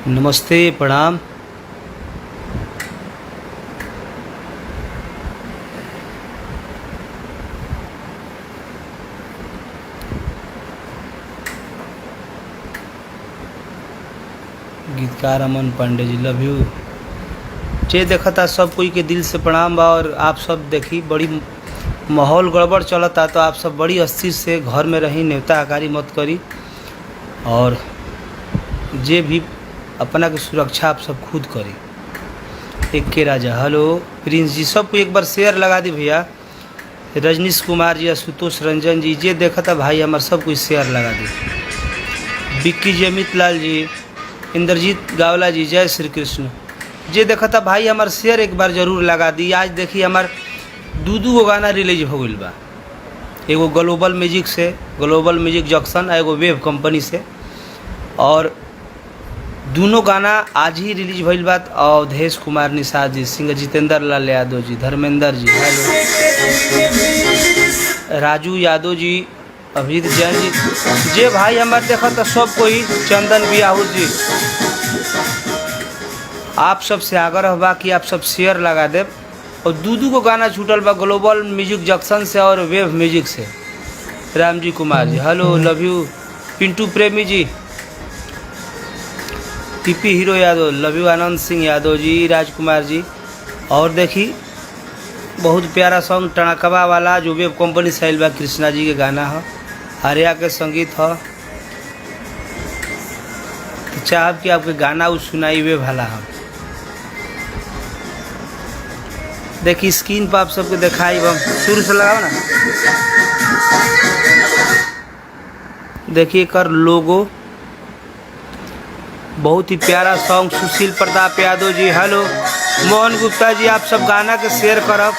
नमस्ते, प्रणाम। गीतकार अमन पांडे जी, लव यू। जे देखा था सब कोई के दिल से प्रणाम बा। और आप सब देखी बड़ी माहौल गड़बड़ चलता, तो आप सब बड़ी अस्थिर से घर में रही, नेवता आकारी मत करी। और जे भी अपना की सुरक्षा आप सब खुद करी। एक के राजा, हेलो प्रिंस जी, सबको एक बार शेयर लगा दी भैया। रजनीश कुमार जी, आशुतोष रंजन जी, जे देखा था भाई हमारे सब कुछ शेयर लगा दी। बिक्की जी, अमित लाल जी, इंद्रजीत गावला जी, जय श्री कृष्ण। जे देखा था भाई हमारे शेयर एक बार जरूर लगा दी। आज देखिए हमार दू गो गाना रिलीज हो गई बा। एगो ग्लोबल म्यूजिक से, ग्लोबल म्यूजिक जंक्शन, एगो वेब कंपनी से। और दोनों गाना आज ही रिलीज भइल बा। अवधेश कुमार निषाद जी, सिंगर जितेंद्र लाल यादव जी, धर्मेंद्र जी, हेलो राजू यादव जी, अभिजीत जैन जी, जे भाई हमारे देखा तो सब कोई, चंदन बियाहू जी, आप सब से आग्रह बा कि आप सब शेयर लगा दे। और दू को गाना छूटल बा ग्लोबल म्यूजिक जंक्शन से और वेब म्यूजिक से। Ramji Kumar ji, hello, love you. Pintu Premi ji, TP hero Yadav, love you. Anand Singh Yadav ji, Rajkumar ji. और देखी बहुत प्यारा सॉन्ग टणकवा वाला जो वेब कंपनी से आइल बा, कृष्णा जी के गाना है, आर्या के संगीत है। तो चाहब कि आपके गाना उस सुनाई वे भला हम देखी स्क्रीन पर आप सबको दिखाई। हम शुरू से लगाओ ना, देखिए कर लोगो, बहुत ही प्यारा सॉन्ग। सुशील प्रताप यादव जी, हेलो। मोहन गुप्ता जी, आप सब गाना के शेयर करब।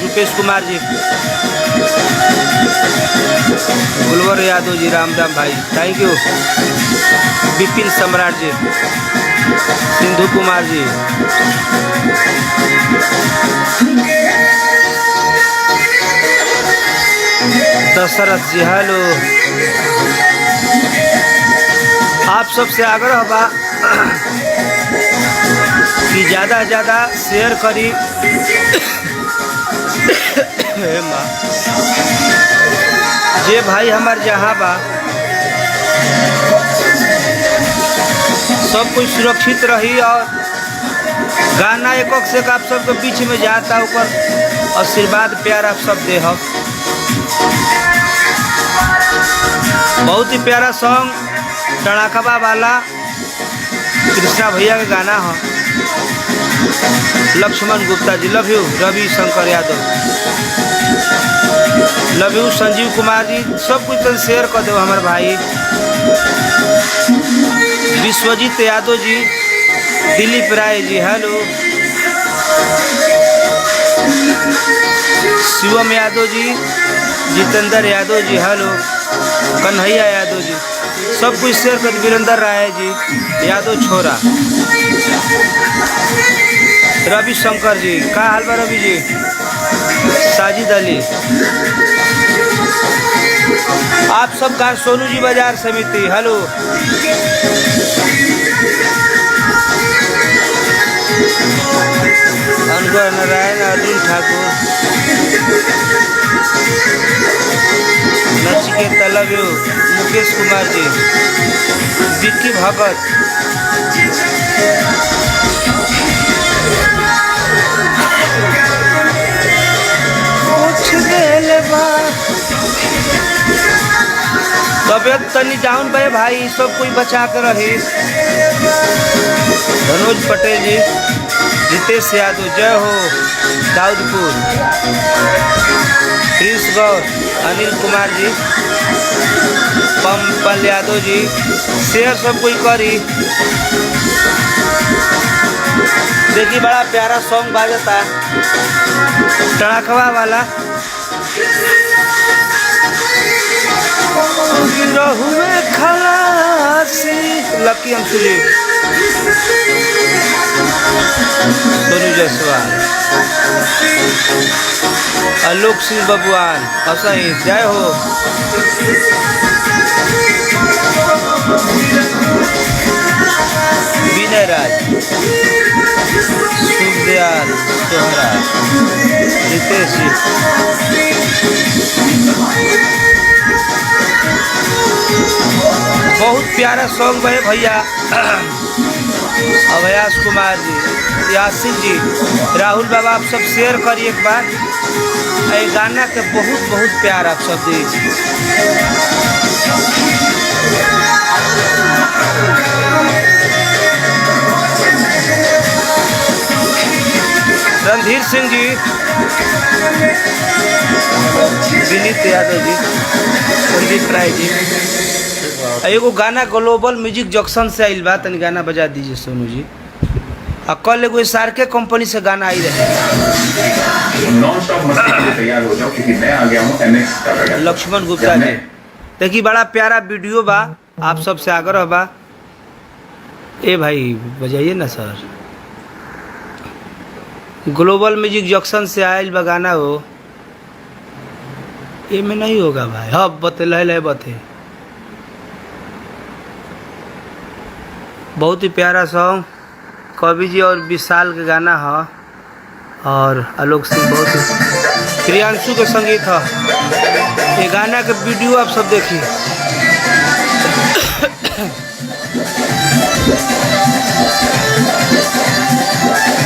रुपेश कुमार जी, गुलवर यादव जी, रामदाम भाई, thank you. Vipin Samrat ji, Sindhu Kumar ji, Dashrath ji, hello. आप सबसे आग्रह बा कि ज़्यादा से ज़्यादा शेयर करी। माँ जे भाई हमार जहाँ बा सब कुछ सुरक्षित रही। और गाना एक से आप सबके बीच में जाता, ऊपर आशीर्वाद प्यार आप सब दे। बहुत ही प्यारा सॉन्ग टणाकबा वाला कृष्णा भैया का गाना है। Laxman Gupta ji, love you. Ravi Shankar Yadav, love you. Sanjeev Kumar ji, सब कुछ तो शेयर कर दो हमारे भाई। विश्वजीत यादव जी, दिलीप राय जी, हेलो। शिवम यादव जी, जितेंद्र यादव जी, हेलो। कन्हैया यादव जी, सब कुछ शेयर कर। वीरेंद्र राय जी, यादव छोरा। रवि शंकर जी, का हाल बा रवि जी। साजिद अली, आप सब का। Sonu ji, Bazar Samiti, hello. Anwar Narayan, Arjun Thakur, Nachiket, love you. Mukesh Kumar ji, Vicky Bhagat, तबियत तनी डाउन भाई भाई, सब कोई बचा कर रही। मनोज पटेल जी, रितेश यादव, जय हो। दाऊदपुर, प्रिंस गौर, अनिल कुमार जी, पंपल यादव जी, शेयर सब कोई करी। देखिए बड़ा प्यारा सॉन्ग बाजता टणाकवा वाला। खलासी लकी हम सुनी। जायसवाल, आलोक सिंह बबुआन, असही जय हो। विनय राज, शुभदयाल सोहरा, रितेश जी, बहुत प्यारा सॉन्ग है भैया। अभयास कुमार जी, यासिन जी, राहुल बाबा, आप सब शेयर करिए एक बार। ये गाना के बहुत बहुत प्यार आप सब दीजिए। रणधीर सिंह जी, विनीत यादव जी, संदीप राय जी। एगो गाना ग्लोबल म्यूजिक जंक्शन से आइल बा, तनी गाना बजा दीजिए सोनू जी। कल एगो एसआर के कंपनी से गाना आई रहे। लक्ष्मण गुप्ता जी, देखिए बड़ा प्यारा वीडियो बा, आप सबसे आग्रह बा। ए भाई बजाइए ना सर। ग्लोबल म्यूजिक जंक्शन से आयल बा गाना हो, ये में नहीं होगा भाई। हाँ बते लहे बते, बहुत ही प्यारा सॉन्ग कवि जी और विशाल के गाना है, और आलोक सिंह बहुत ही प्रियांशु के संगीत है। ये गाना के वीडियो आप सब देखिए।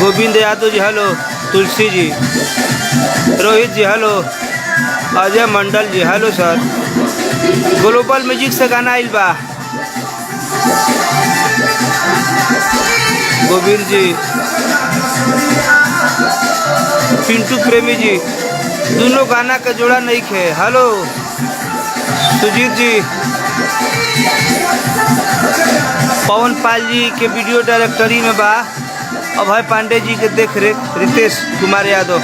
गोविंद यादव जी हेलो, तुलसी जी, रोहित जी हेलो, अजय मंडल जी हेलो सर। ग्लोबल म्यूजिक से गाना आइल बा। गोविंद जी, पिंटू प्रेमी जी, दोनों गाना का जोड़ा नहीं खे। हेलो सुजीत जी, पवन पाल जी के वीडियो डायरेक्टरी में बा। अभय पांडे जी के देख रेख रितेश कुमार यादव।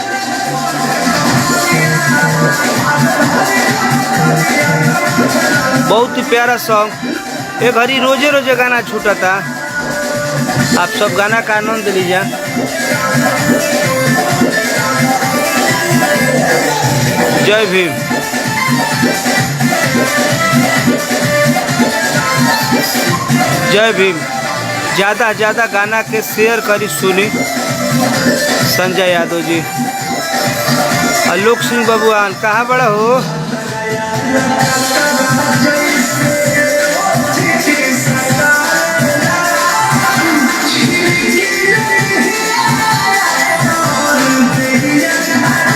बहुत ही प्यारा सॉन्ग। ये घड़ी रोजे रोजे गाना छूटा था, आप सब गाना का आनंद लीजिए। जय भीम। जय भीम। ज़्यादा ज़्यादा गाना के शेयर करी सुनी। संजय यादव जी, आलोक सिंह बबुआन, कहाँ बड़ा हो?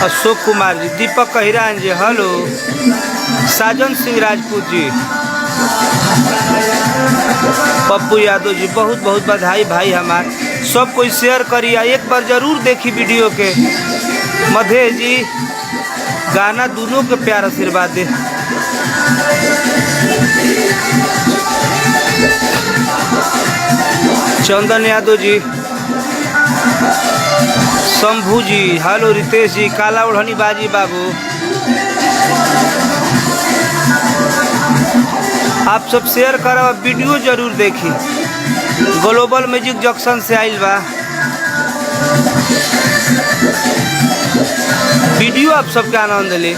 अशोक कुमार जी, दीपक कहिरान जी हेलो, साजन सिंह राजपूत जी, पप्पू यादव जी, बहुत बहुत बधाई भाई हमार। सब कोई शेयर करिए, एक बार जरूर देखी वीडियो के। मधेश जी, गाना दोनों के प्यार आशीर्वाद दे। चंदन यादव जी, शंभू जी हेलो, रितेश जी, काला ओढ़नी बाजी बाबू, आप सब शेयर करो, वीडियो जरूर देखी। ग्लोबल म्यूजिक जंक्शन से आइल बा वीडियो, आप सबके आनंद ले।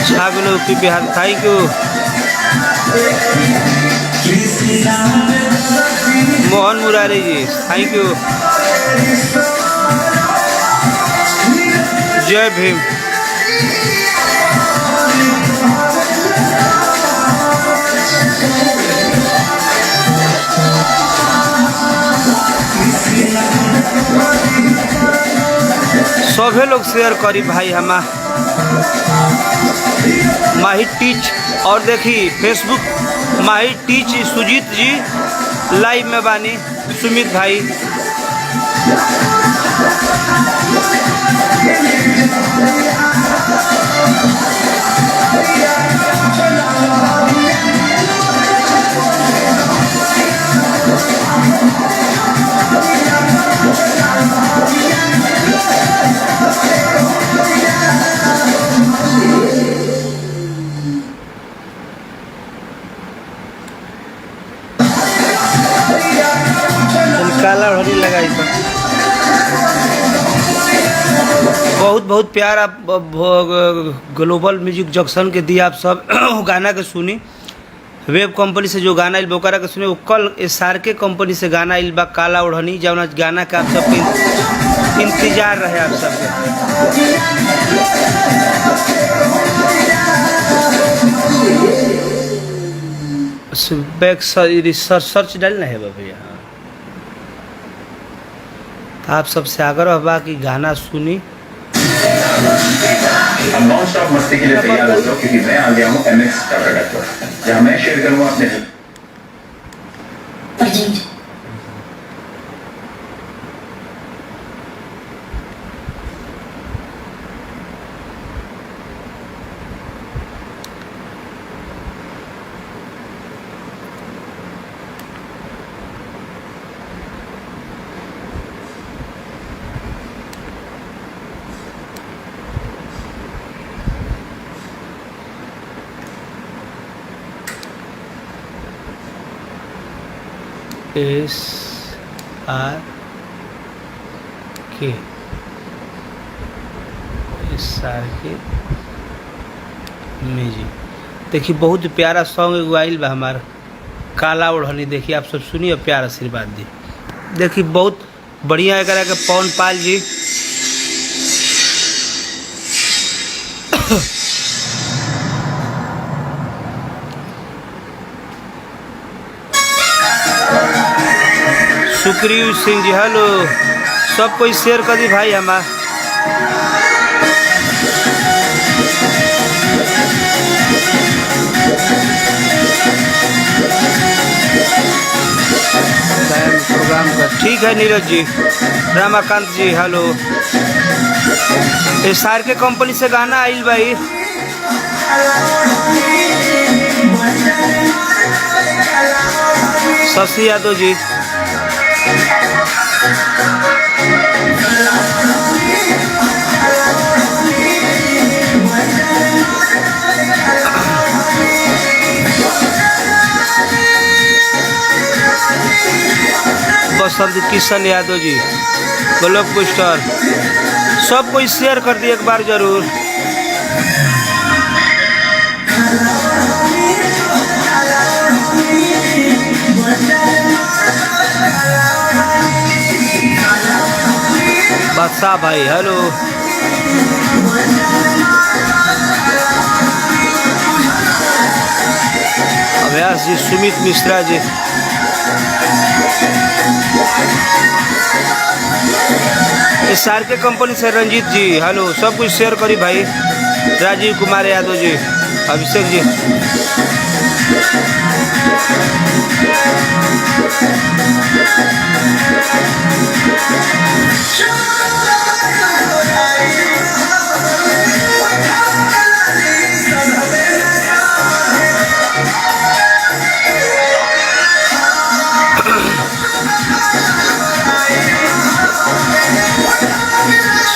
छागलो की Bihar, thank you. Mohan Murari ji, thank you. जय भीम। सभी लोग शेयर करी भाई हमा। माही टीच, और देखी फेसबुक माही टीच सुजीत जी लाइव में बानी। सुमित भाई, लगाई तो बहुत बहुत प्यार आप ग्लोबल म्यूजिक जंक्शन के दिया आप सब गाना के सुनी। वेब कंपनी से जो गाना आइल ओकरा के सुने, वो कल SRK कंपनी से गाना आइल बा काला ओढ़नी, जौन गाना के आप सबके इंतजार रहे आप सबके। बैक सर्च डालना है भैया। तो आप सबसे आग्रह बा कि गाना सुनी। अब नॉन स्टॉप मस्ती के लिए तैयार हो जाओ, क्योंकि मैं आ गया हूँ MX टाटा पर, जहाँ मैं शेयर करूँगा अपने SRK म्यूजिक। देखिए बहुत प्यारा सॉन्ग एगो आइल बा हमार काला ओढ़नी। देखिए आप सब सुनिए, प्यार आशीर्वाद दी। देखिए बहुत बढ़िया है के पवन पाल जी सुखरीव सिंह जी हेलो, सब कोई शेयर कर दी भाई हमार। प्रोग्राम का ठीक है नीरज जी, रामाकांत जी हेलो। SRK कंपनी से गाना आइल भाई। शशि यादव जी बसंत किशन यादव जी, ब्लॉक पोस्टर, सब कोई शेयर कर दिए एक बार जरूर। बादशाह भाई हेलो। अभ्यास जी, सुमित मिश्रा जी, SRK कंपनी से रंजीत जी हेलो, सब कुछ शेयर करी भाई। राजीव कुमार यादव जी, अभिषेक जी,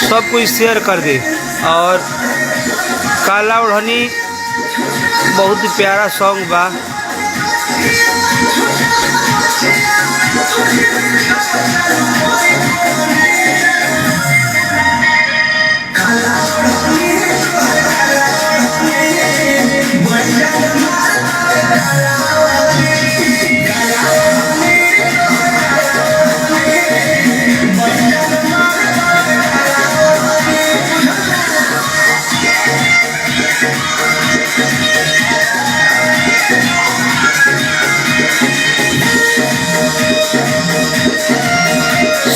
सब कुछ शेयर कर दे। और काला ओढ़नी बहुत ही प्यारा सॉन्ग बा।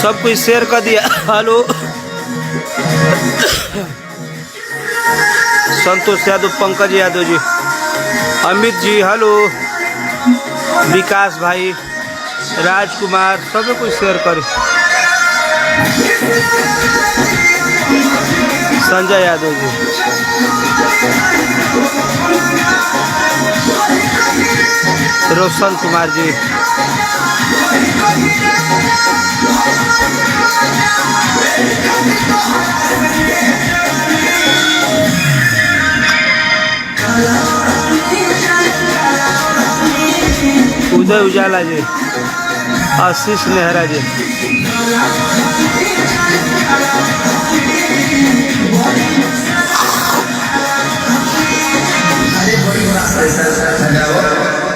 सब कुछ शेयर कर दिया हेलो। संतोष यादव, पंकज यादव जी, अमित जी हेलो, विकास भाई, राजकुमार, सब कुछ शेयर करें। संजय यादव जी, रोशन कुमार जी, उदय उजाला जी, आशीष नेहरा जी,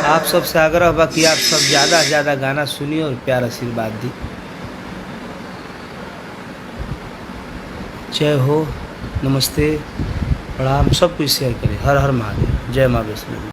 आप सबसे आग्रह बा कि आप सब ज़्यादा से ज़्यादा गाना सुनिए और प्यार आशीर्वाद दी। जय हो, नमस्ते, प्रणाम, सब कुछ शेयर करें। हर हर महादेव, जय माँ वैष्णो।